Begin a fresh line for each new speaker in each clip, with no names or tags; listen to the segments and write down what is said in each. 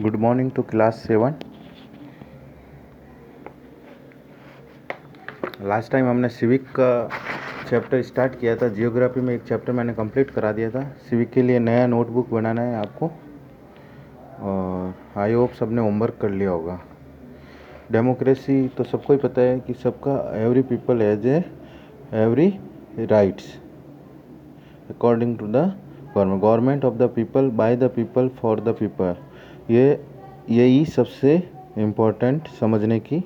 Good morning to class 7। Last time हमने civic का chapter start किया था। जियोग्राफी में एक चैप्टर मैंने कंप्लीट करा दिया था। सिविक के लिए नया नोटबुक बनाना है आपको, और आई होप सबने होमवर्क कर लिया होगा। डेमोक्रेसी तो सबको ही पता है कि सबका every people has every rights according to the government of the people by the people for the people. यही सबसे इम्पोर्टेंट समझने की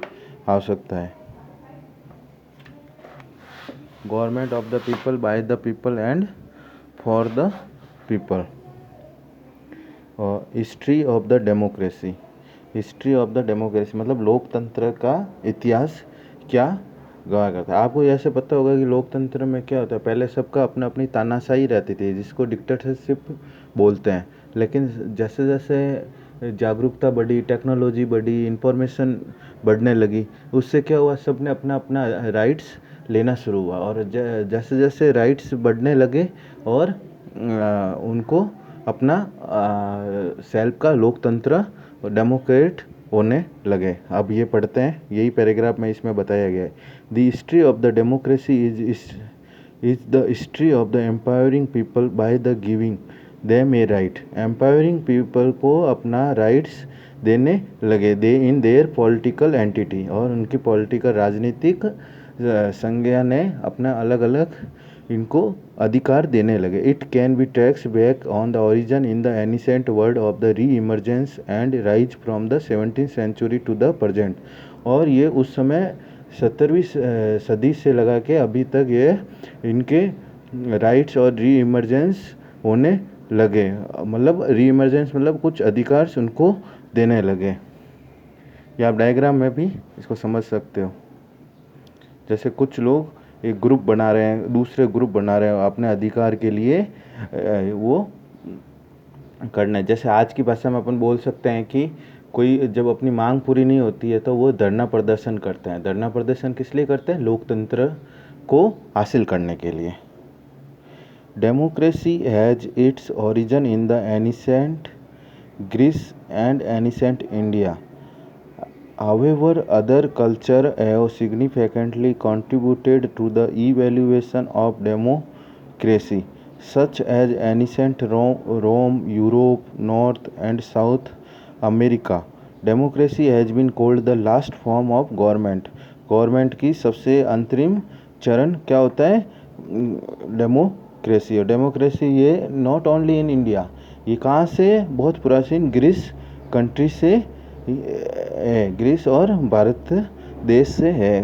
आवश्यकता है। Government of the people by the people and for the people. History of the democracy. History of the democracy मतलब लोकतंत्र का इतिहास क्या गवाह करता है। आपको ऐसे पता होगा कि लोकतंत्र में क्या होता है, पहले सबका अपना अपनी तानाशाही रहती थी जिसको डिक्टेटरशिप बोलते हैं। लेकिन जैसे जैसे जागरूकता बढ़ी, टेक्नोलॉजी बढ़ी, इंफॉर्मेशन बढ़ने लगी, उससे क्या हुआ, सब ने अपना अपना राइट्स लेना शुरू हुआ। और जैसे जैसे राइट्स बढ़ने लगे और उनको अपना सेल्फ का लोकतंत्र डेमोक्रेट होने लगे। अब ये पढ़ते हैं, यही पैराग्राफ में इसमें बताया गया है। The history of the democracy is the history of the empowering people by the giving them A right. Empowering people को अपना राइट्स देने लगे दे इन देयर पॉलिटिकल एंटिटी, और उनकी पॉलिटिकल राजनीतिक संज्ञा ने अपना अलग अलग इनको अधिकार देने लगे। It can be traced back on the origin in the ancient word of the re-emergence and rise from the 17th century to the present. और ये उस समय 17वीं सदी से लगा के अभी तक ये इनके राइट्स और री इमर्जेंस होने लगे। मतलब री इमर्जेंस मतलब कुछ अधिकार उनको देने लगे। ये आप डायग्राम में भी इसको समझ सकते हो। जैसे कुछ लोग एक ग्रुप बना रहे हैं, दूसरे ग्रुप बना रहे हैं अपने अधिकार के लिए वो करना है। जैसे आज की भाषा में अपन बोल सकते हैं कि कोई जब अपनी मांग पूरी नहीं होती है तो वो धरना प्रदर्शन करते हैं। धरना प्रदर्शन किस लिए करते हैं? लोकतंत्र को हासिल करने के लिए। Democracy has its origin in the ancient Greece and ancient India. However, other cultures have significantly contributed to the evaluation of democracy, such as ancient Rome, Europe, North and South America. Democracy has been called the last form of government. Government की सबसे अंतरिम चरण क्या होता है? Democracy. और democracy ये not only in India, ये कहाँ से? बहुत प्राचीन ग्रीस कंट्री से ग्रीस और भारत देश से है।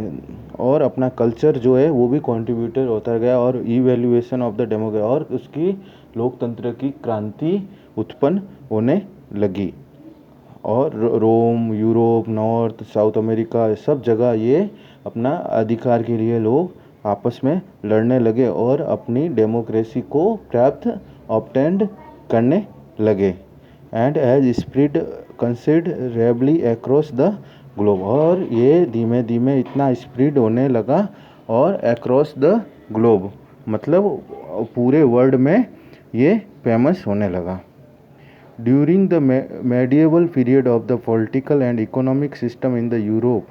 और अपना कल्चर जो है वो भी कंट्रीब्यूटर होता गया, और इवैल्यूएशन ऑफ द डेमोक्रेसी, और उसकी लोकतंत्र की क्रांति उत्पन्न होने लगी। और रोम, यूरोप, नॉर्थ, साउथ अमेरिका, सब जगह ये अपना अधिकार के लिए लोग आपस में लड़ने लगे और अपनी डेमोक्रेसी को प्राप्त ऑब्टेंड करने लगे। And as spread considerably across the globe. और ये धीमे धीमे इतना स्प्रेड होने लगा, और अक्रॉस द ग्लोब मतलब पूरे वर्ल्ड में ये फेमस होने लगा। During the medieval period of the political and economic system in the Europe,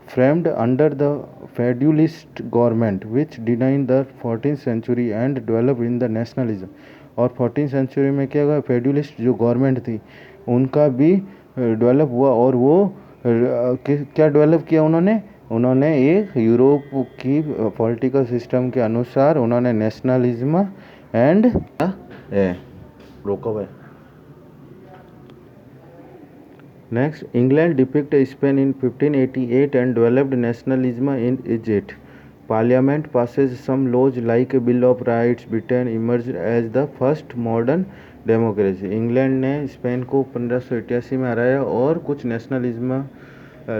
framed under the feudalist government, which denied the 14th century and developed in the nationalism। और 14th century में क्या हुआ? फेड्यूलिस्ट जो government थी उनका भी develop हुआ। और वो क्या डेवलप किया उन्होंने एक यूरोप की पॉलिटिकल सिस्टम के अनुसार उन्होंने नेशनलिज्म एंड रोका हुआ है। Next, England defeated Spain in 1588 and developed nationalism in Egypt. Parliament passes some laws like a Bill of Rights. Britain emerged as the first modern democracy. England ने Spain को 1588 में हराया और कुछ नेशनलिज्म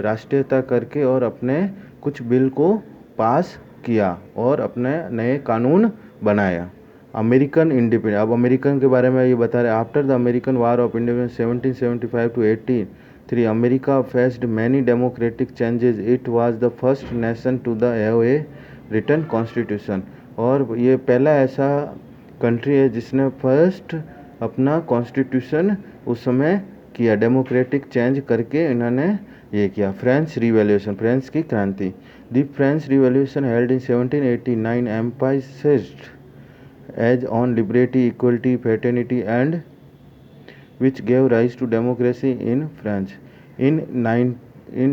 राष्ट्रीयता करके और अपने कुछ बिल को पास किया और अपने नए कानून बनाया। American independence. अब अमेरिकन के बारे में ये बता रहे हैं। After the American war of independence 1775 to 1803, America faced many democratic changes. It was the first nation to the have a written constitution. और ये पहला ऐसा कंट्री है जिसने फर्स्ट अपना कॉन्स्टिट्यूशन उस समय किया, डेमोक्रेटिक चेंज करके इन्होंने ये किया। फ्रेंच रिवॉल्यूशन, फ्रेंच की क्रांति। The French revolution held in 1789 emphasized as on liberty, equality, fraternity and which gave rise to democracy in France. In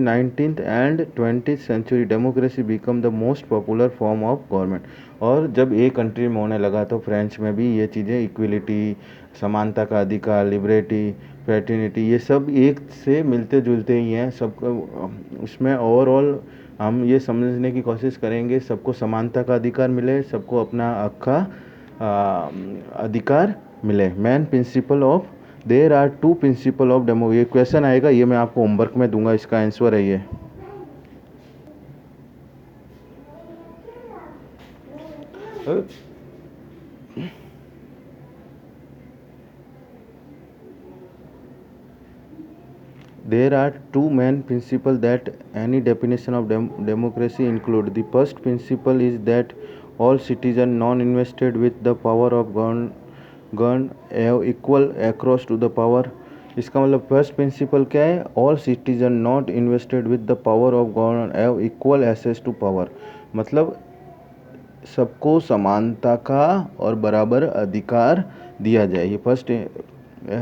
19th and 20th century, democracy became the most popular form of government. और जब एक country में होने लगा तो French में भी ये चीज़ें, इक्वलिटी, समानता का अधिकार, लिबर्टी, फ्रेटर्निटी, ये सब एक से मिलते जुलते ही हैं। सबको उसमें ओवरऑल हम ये समझने की कोशिश करेंगे सबको समानता का अधिकार मिले, सबको अपना हक का अधिकार मिले। Main principle of, there are two principle of demo, ये क्वेश्चन आएगा, ये मैं आपको होमवर्क में दूंगा, इसका आंसर है ये। There are two main principles that any definition of democracy include. The first principle is that all citizens non-invested with the power of govern have equal across to the power. इसका मतलब first principle क्या है? All citizen not invested with the power of govern have equal access to power, मतलब सबको समानता का और बराबर अधिकार दिया जाए, ये first.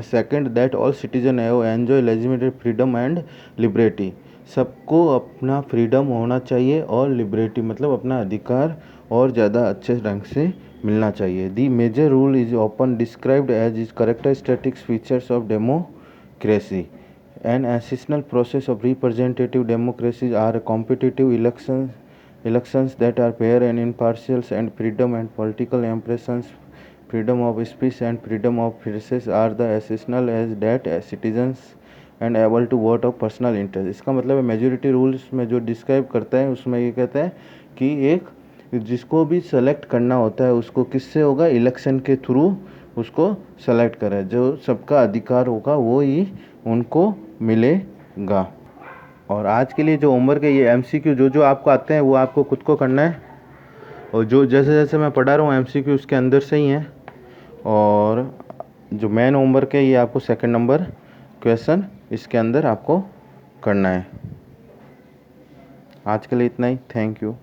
Second, that all citizen have enjoy legitimate freedom and liberty, सबको अपना फ्रीडम होना चाहिए और लिबर्टी मतलब अपना अधिकार और ज़्यादा अच्छे ढंग से मिलना चाहिए। The major rule is often described as is characteristics features of democracy. An essential process of representative democracies are competitive elections that are fair and impartial, and freedom and political expressions, freedom of speech and freedom of press are the essential as that citizens and able to vote of personal interest। इसका मतलब है majority rules में जो describe करता है उसमें ये कहता है कि एक जिसको भी सेलेक्ट करना होता है उसको किससे होगा? इलेक्शन के थ्रू उसको सेलेक्ट करें, जो सबका अधिकार होगा वो ही उनको मिलेगा। और आज के लिए जो होमवर्क है, ये एमसीक्यू जो जो आपको आते हैं वो आपको खुद को करना है, और जो जैसे जैसे मैं पढ़ा रहा हूँ एमसीक्यू उसके अंदर से ही हैं। और जो मेन होमवर्क है ये आपको सेकंड नंबर क्वेश्चन इसके अंदर आपको करना है। आज के लिए इतना ही, थैंक यू।